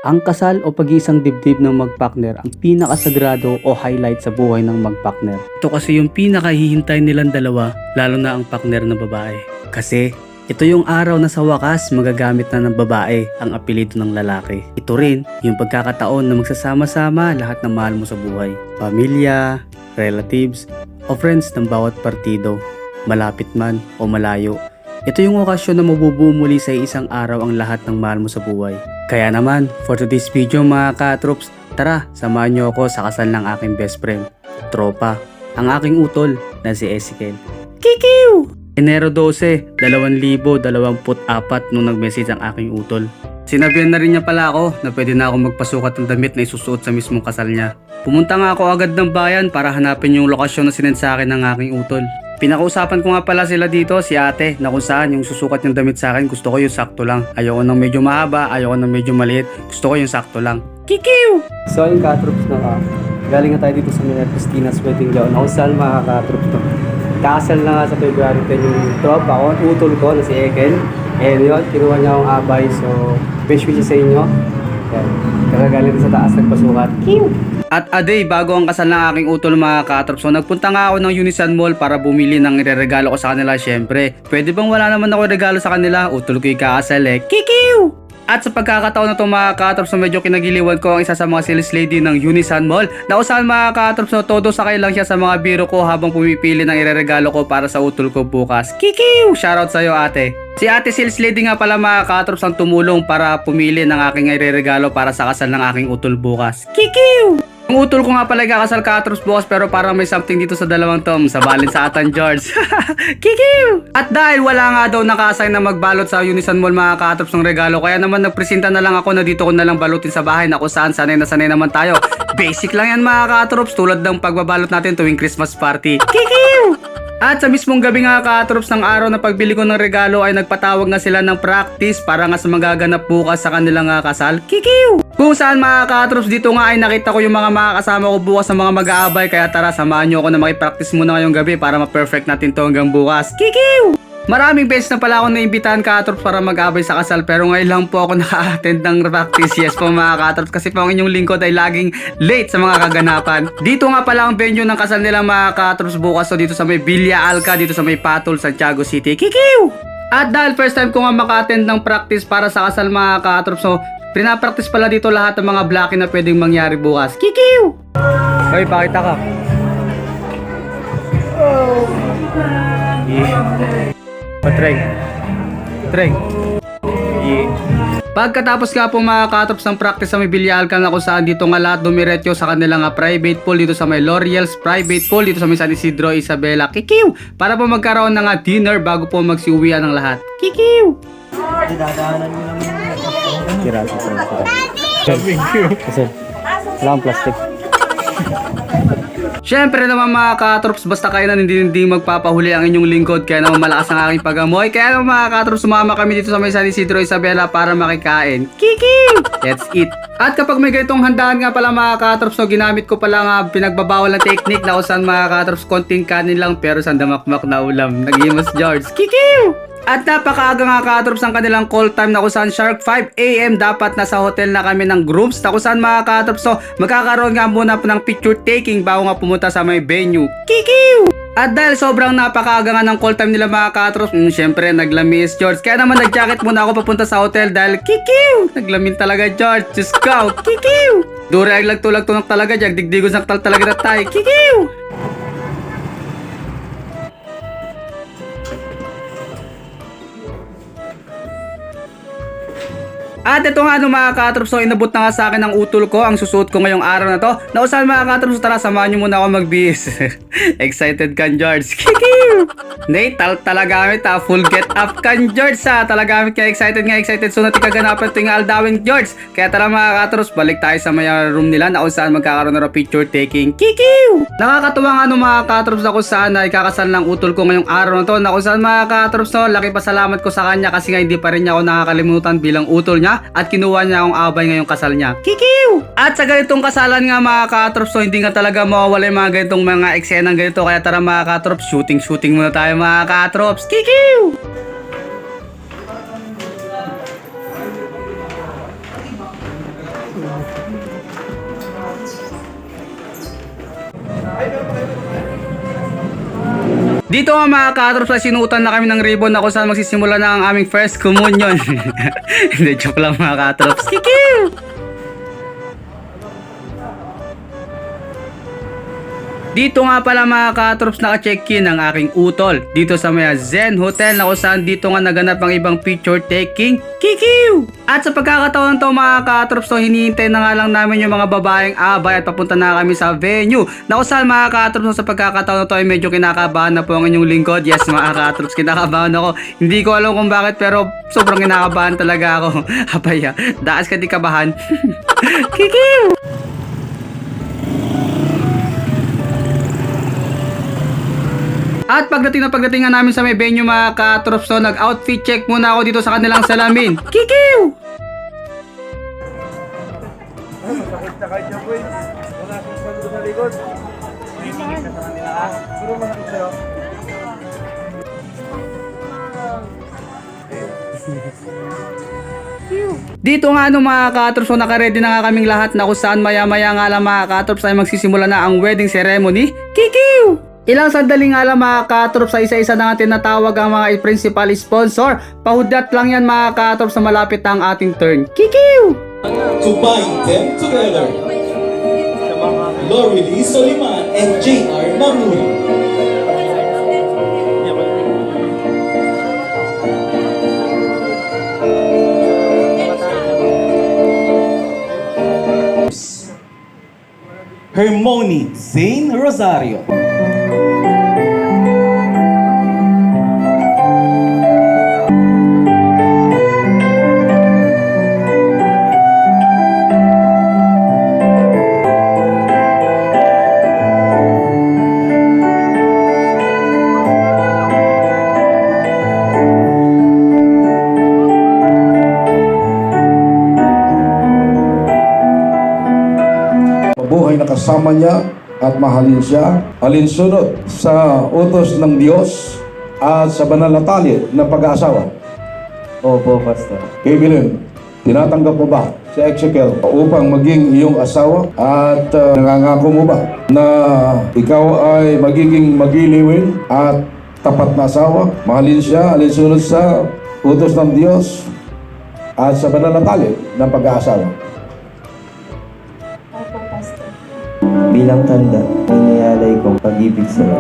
Ang kasal o pag-iisang dibdib ng magpartner ang pinakasagrado o highlight sa buhay ng magpartner. Ito kasi yung pinakahihintay nilang dalawa, lalo na ang partner ng babae. Kasi ito yung araw na sa wakas magagamit na ng babae ang apelido ng lalaki. Ito rin yung pagkakataon na magsasama-sama lahat ng mahal mo sa buhay. Pamilya, relatives, o friends ng bawat partido, malapit man o malayo. Ito yung okasyon na mabubuo muli sa isang araw ang lahat ng mahal mo sa buhay. Kaya naman, for today's video mga ka-troops, tara, samahan niyo ako sa kasal ng aking best friend, tropa, ang aking utol na si Ezekiel. Kikiw! Enero 12, 2024 nung nag-message ang aking utol. Sinabihan na rin niya pala ako na pwede na ako magpasukat ng damit na isusuot sa mismong kasal niya. Pumunta nga ako agad ng bayan para hanapin yung lokasyon na sinend sa akin ng aking utol. Pinakausapan ko nga pala sila dito, si ate, na kung saan yung susukat yung damit sa akin, gusto ko yung sakto lang. Ayoko ng medyo mahaba, ayoko ng medyo maliit, gusto ko yung sakto lang. Kikiw! So yung ka-troops na galing na tayo dito sa Maria Cristina's wedding gown. Ako saan mga ka-troops to? Kasal na nga sa February 10 yung tropa ko, utol ko na si Ekel. And yun, kinuha niya akong abay, so best wishes sa inyo. Kagagaling sa taas nagpasukat. Kiw! At a day bago ang kasal ng aking utol mga katrops, so nagpunta nga ako ng Unisan Mall para bumili ng ireregalo ko sa kanila. Syempre, pwede bang wala naman ako regalo sa kanila? Utol ko yung kakasal eh. Kikiw! At sa pagkakataon na ito mga katrops, so medyo kinagiliwan ko ang isa sa mga sales lady ng Unisan Mall na kung saan mga katrops, so todo sakay lang siya sa mga biro ko habang pumipili ng ireregalo ko para sa utol ko bukas. Kikiw! Shoutout sa'yo ate. Si ate sales lady nga pala mga katrops ang tumulong para pumili ng aking ireregalo para sa kasal ng aking utol bukas. Kikiw! Ang utol ko nga pala kakasal katrops bukas, pero parang may something dito sa dalawang tom, sa balin sa atan George. Kikiw! At dahil wala nga daw naka-assign na magbalot sa Unisan Mall mga katrops ng regalo, kaya naman nagpresenta na lang ako na dito ko na lang balutin sa bahay na kung saan sanay na sanay naman tayo. Basic lang yan mga katrops, tulad ng pagbabalot natin tuwing Christmas party. Kikiw! At sa mismong gabi nga ka-troops ng araw na pagbili ko ng regalo ay nagpatawag na sila ng practice para nga sa magaganap bukas sa kanilang kasal. Kikiw! Kung saan mga ka-troops dito nga ay nakita ko yung mga makakasama ko bukas sa mga mag-aabay, kaya tara samahan nyo ako na makipractice muna ngayong gabi para ma-perfect natin to hanggang bukas. Kikiw! Maraming beses na pala ako naimbitahan ka-troops para mag-abay sa kasal, pero ngayon lang po ako naka-attend ng practice. Yes po mga ka-troops, kasi po ang inyong lingkod ay laging late sa mga kaganapan. Dito nga pala ang venue ng kasal nila mga ka-troops bukas, so dito sa may Villa Alca, dito sa may Patol, Santiago City. Kikiw! At dahil first time ko nga maka-attend ng practice para sa kasal mga ka-troops, so pinapractice pala dito lahat ng mga blocking na pwedeng mangyari bukas. Kikiw! Hoy, pakita ka. Yeah. Treng. Yeah. Pagkatapos nga po mga katrops ng practice sa may Villa Alca na kung saan dito nga lahat dumiretso sa kanilang private pool dito sa may L'Oreal's private pool dito sa may San Isidro Isabela. Kikiw! Para po magkaroon ng dinner bago po magsiuwian ng lahat. Kikiw! Dadaanan mo naman. Kirasa sa kasi wala akong plastic. Siyempre naman mga ka-troops, basta kayo na hindi magpapahuli ang inyong lingkod, kaya naman malakas ang aking pag-amoy. Kaya naman mga ka-troops, sumama kami dito sa may San Isidro Isabela para makikain. Kikiw! Let's eat! At kapag may ganitong handaan nga pala mga ka-troops, so ginamit ko pala nga pinagbabawal na technique na kung saan mga ka-troops, konting kanin lang pero sandamakmak na ulam. Nag-imas George. Kikiw! At napakaaga nga ka-troops ang kanilang call time na kung saan sharp 5 AM dapat nasa hotel na kami ng grooms na kung saan mga ka-troops, so magkakaroon nga muna ng picture taking bago nga pumunta sa may venue. Kikiw! At dahil sobrang napakaaga nga ng call time nila mga ka-troops, syempre naglamis George, kaya naman nag-jacket muna ako papunta sa hotel dahil kikiw! Naglamin talaga George, just go! Kikiw! Dure ay lagtulagtunak talaga Jack, digdigos naktal talaga na tayo. Kikiw! At ito nga mga ka-troops, so inabot na nga sa akin ng utol ko ang susuot ko ngayong araw na to. Na usahan mga ka-troops, tara samahan nyo muna ako mag-bis. Excited kan George? Kikiw! Hindi, talagamit full get up kan George talagamit kaya excited nga excited. So natin kaganapan ito yung aldawing George. Kaya tara mga ka-troops, balik tayo sa may room nila na usahan magkakaroon na picture taking. Kikiw! Nakakatuwa nga mga ka-troops na kung saan na ikakasal ng utol ko ngayong araw na to. Na kung saan mga ka-troops, no, laki pasalamat ko sa kanya kasi nga hindi pa rin niya ako nakakalimutan bilang utol niya. At kinuha niya akong abay ngayong kasal niya. Kikiw! At sa ganitong kasalan nga mga ka-troops, so hindi nga talaga mawawala yung mga ganitong mga eksenang ganito. Kaya tara mga ka-troops, shooting muna tayo mga ka-troops. Kikiw! Dito nga mga katrops ay sinutan na kami ng ribbon na kung saan magsisimula na ang aming first communion. Hindi, joke lang mga katrops. Kikiu! Dito nga pala mga katrops naka-check-in ang aking utol dito sa may Zen Hotel na kung saan dito nga naganap ang ibang picture taking. Kikiu! At sa pagkakataon to mga katrops to hinihintay na nga lang namin yung mga babaeng abay at papunta na kami sa venue na kung saan mga katrops sa pagkakataon to ay medyo kinakabahan na po ang inyong lingkod. Yes mga katrops, kinakabahan ako. Hindi ko alam kung bakit pero sobrang kinakabahan talaga ako. Hapaya, daas ka di kabahan. Kikiu! At pagdating nga namin sa may venue mga katrops to, nag-outfit check muna ako dito sa kanilang salamin. Kikiu! Masakit na kayo dyan, boy. Wala akong pagod sa likod. Hingin ka sa kanila, ha? Pero masakit sa'yo. Dito nga mga katrops so naka-ready na nga kaming lahat na kung saan maya-maya nga lang mga katrops ay magsisimula na ang wedding ceremony. Kikiu! Ilang sandali nga lang mga katrops sa isa-isa na nga tinatawag ang mga principal sponsor. Pahudat lang yan mga katrops na malapit na ang ating turn. Kikiu! To bind them together. Lorelie Soliman and J.R. Mamuri. Hermione Zane Rosario. Buhay na kasama niya at mahalin siya, alinsunod sa utos ng Diyos at sa banal na tali ng pag-aasawa. Opo, Pastor. Evelyn, tinatanggap mo ba si Ezekiel upang maging iyong asawa at nangangako mo ba na ikaw ay magiging magiliwin at tapat na asawa, mahalin siya, alinsunod sa utos ng Diyos at sa banal na tali ng pag-aasawa? Bilang tanda, iniyalay kong pag-ibig sa iyo.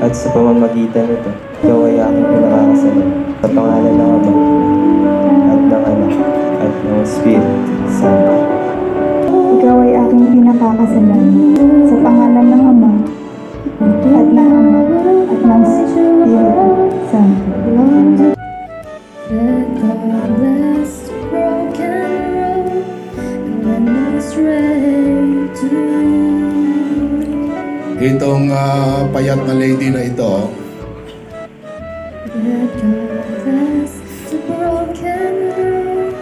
At sa pamamagitan nito, ikaw ay aking pinakakasalan. Sa pangalan ng Ama, at ng Anak, at ng Espiritu Santo. Ikaw ay aking pinakakasalan. Sa pangalan ng Ama, at ng Ama, at ng Espiritu Santo. Let God bless the broken road and lend us strength to Itong payat na lady na ito, let God bless the broken road.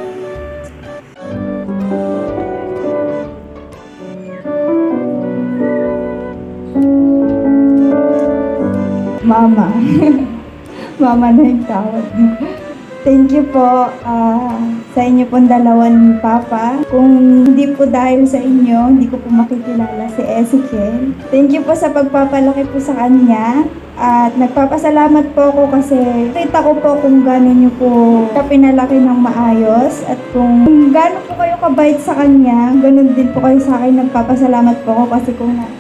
Mama. Mama na yung tawag. Thank you po sa inyo pong dalawa ni Papa. Kung hindi po dahil sa inyo, hindi ko po makikilala si Ezekiel. Thank you po sa pagpapalaki po sa kanya. At nagpapasalamat po ako kasi kita ko po kung gano'n niyo po pinalaki ng maayos. At kung gano'n po kayo kabait sa kanya, gano'n din po kayo sa akin. Nagpapasalamat po ako kasi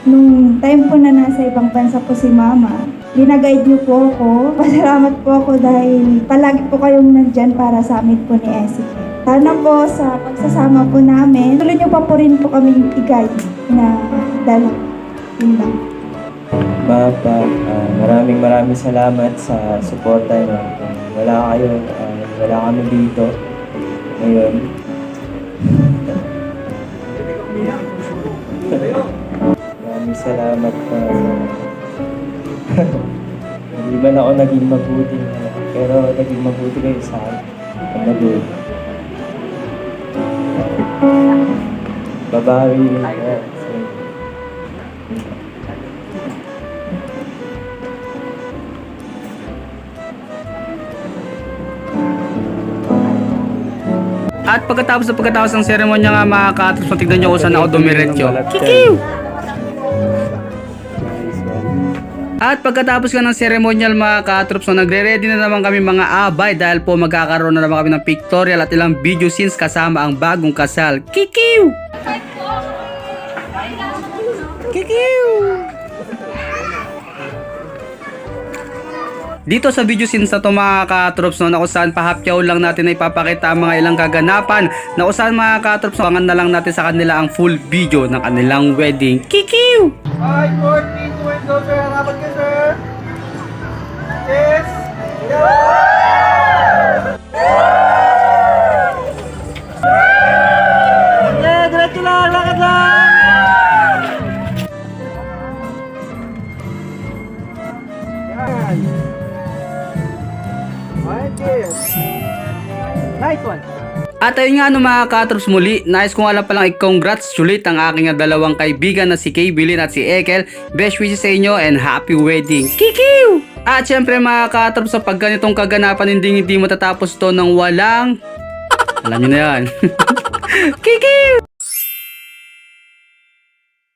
nung time po na nasa ibang bansa po si Mama, ginaguide niyo po ako. Pasalamat po ako dahil palagi po kayong nandyan para sa amin po ni Ezekiel. Sana po sa pagsasama po namin, tuloy niyo pa po rin po kaming i-guide na dala. Yun lang. Papa, maraming salamat sa suporta niyo. Kung wala kayo, wala kami dito ngayon. Maraming salamat pa. Hindi man ako naging mabuti, pero naging mabuti kayo sa akin. Mabuti. Babawi rin ako. At pagkatapos ng seremonya nga mga katrops, tignan nyo kung saan ako dumiretso. Kikiw! At pagkatapos nga ng ceremonial mga katrops, so nagre-ready na naman kami mga abay dahil po magkakaroon na naman kami ng pictorial at ilang video scenes kasama ang bagong kasal. Kikiw! Kikiw! Dito sa video scenes na to mga katrops, no, na kung saan pahapyaw lang natin na ipapakita ang mga ilang kaganapan, na kung saan mga katrops, pangan na lang natin sa kanila ang full video ng kanilang wedding. Kikiw! Hi, Courtney, to and go, sir. Harapan ka, sir. Yes. Yeah, diretso lang, lakad lang. Yan. Okay. Nice one. At ayun nga no mga katrops, muli, nais ko nga lang palang i-congratulate ang aking dalawang kaibigan na si Kay Bilin at si Ekel. Best wishes sa inyo and happy wedding. Kikiw! At syempre mga katrops, sa pag ganitong kaganapan, hindi matatapos to ng walang... Alam nyo na yan. Kikiw!